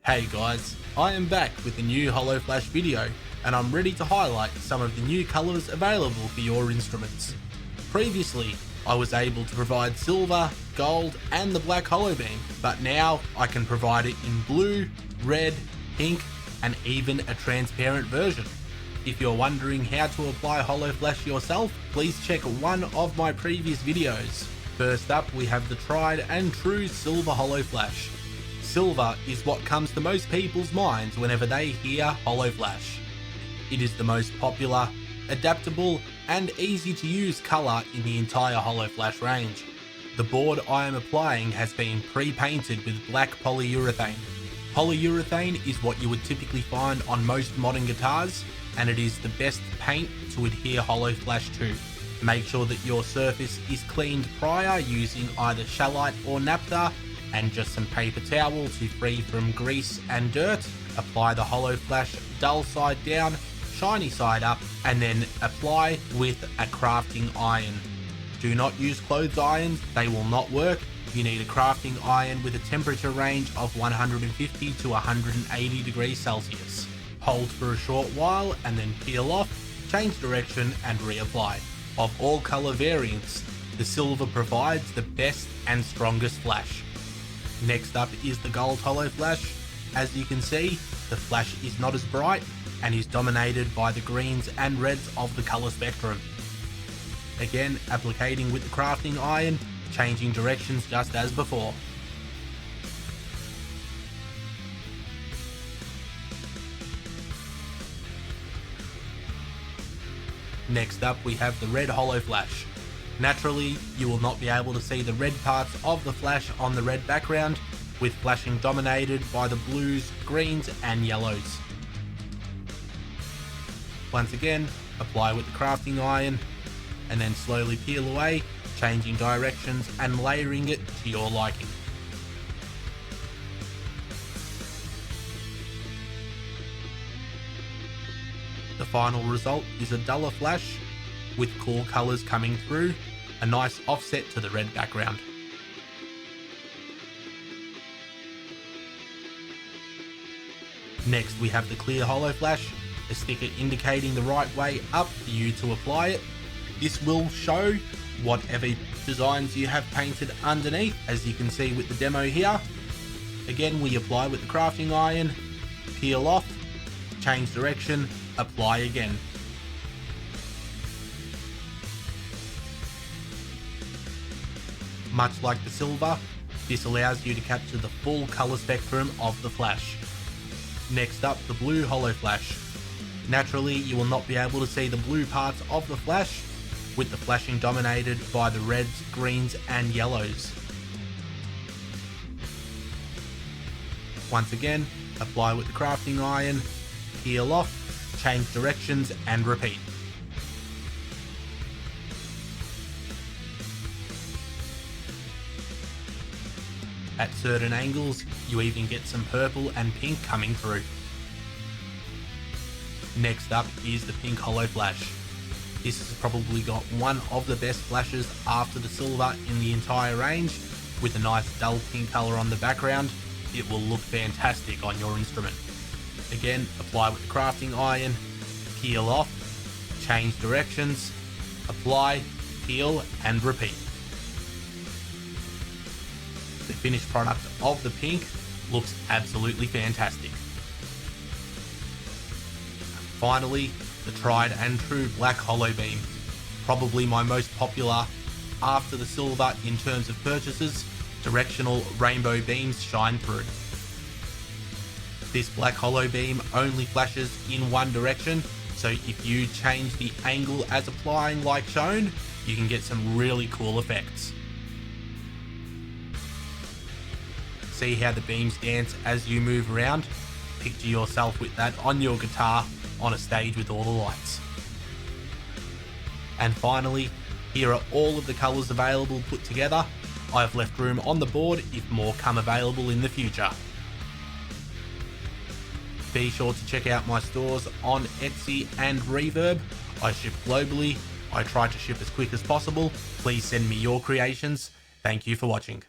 Hey guys, I am back with a new Holoflash video and I'm ready to highlight some of the new colours available for your instruments. Previously, I was able to provide silver, gold and the black Holobeam, but now I can provide it in blue, red, pink and even a transparent version. If you're wondering how to apply Holoflash yourself, please check one of my previous videos. First up, we have the tried and true silver Holoflash. Silver is what comes to most people's minds whenever they hear Holoflash. It is the most popular, adaptable and easy to use colour in the entire Holoflash range. The board I am applying has been pre-painted with black polyurethane. Polyurethane is what you would typically find on most modern guitars, and it is the best paint to adhere Holoflash to. Make sure that your surface is cleaned prior using either shallite or naphtha, and just some paper towel to free from grease and dirt. Apply the Holoflash dull side down, shiny side up, and then apply with a crafting iron. Do not use clothes irons, they will not work. You need a crafting iron with a temperature range of 150 to 180 degrees Celsius. Hold for a short while and then peel off, change direction and reapply. Of all colour variants, the silver provides the best and strongest flash. Next up is the gold Holoflash. As you can see, the flash is not as bright and is dominated by the greens and reds of the colour spectrum. Again, applicating with the crafting iron, changing directions just as before. Next up we have the red Holoflash. Naturally, you will not be able to see the red parts of the flash on the red background, with flashing dominated by the blues, greens and yellows. Once again, apply with the crafting iron and then slowly peel away, changing directions and layering it to your liking. The final result is a duller flash with cool colours coming through, a nice offset to the red background. Next we have the clear Holoflash, a sticker indicating the right way up for you to apply it. This will show whatever designs you have painted underneath, as you can see with the demo here. Again, we apply with the crafting iron, peel off, change direction, apply again. Much like the silver, this allows you to capture the full colour spectrum of the flash. Next up, the blue Holoflash. Naturally, you will not be able to see the blue parts of the flash, with the flashing dominated by the reds, greens and yellows. Once again, apply with the crafting iron, peel off, change directions and repeat. At certain angles, you even get some purple and pink coming through. Next up is the pink Holoflash. This has probably got one of the best flashes after the silver in the entire range. With a nice dull pink colour on the background, it will look fantastic on your instrument. Again, apply with the crafting iron, peel off, change directions, apply, peel and repeat. The finished product of the pink looks absolutely fantastic. Finally, the tried and true black Holobeam, probably my most popular after the silver in terms of purchases. Directional rainbow beams shine through. This black Holobeam only flashes in one direction, so if you change the angle as applying like shown, you can get some really cool effects. See how the beams dance as you move around? Picture yourself with that on your guitar on a stage with all the lights. And finally, here are all of the colours available put together. I have left room on the board if more come available in the future. Be sure to check out my stores on Etsy and Reverb. I ship globally. I try to ship as quick as possible. Please send me your creations. Thank you for watching.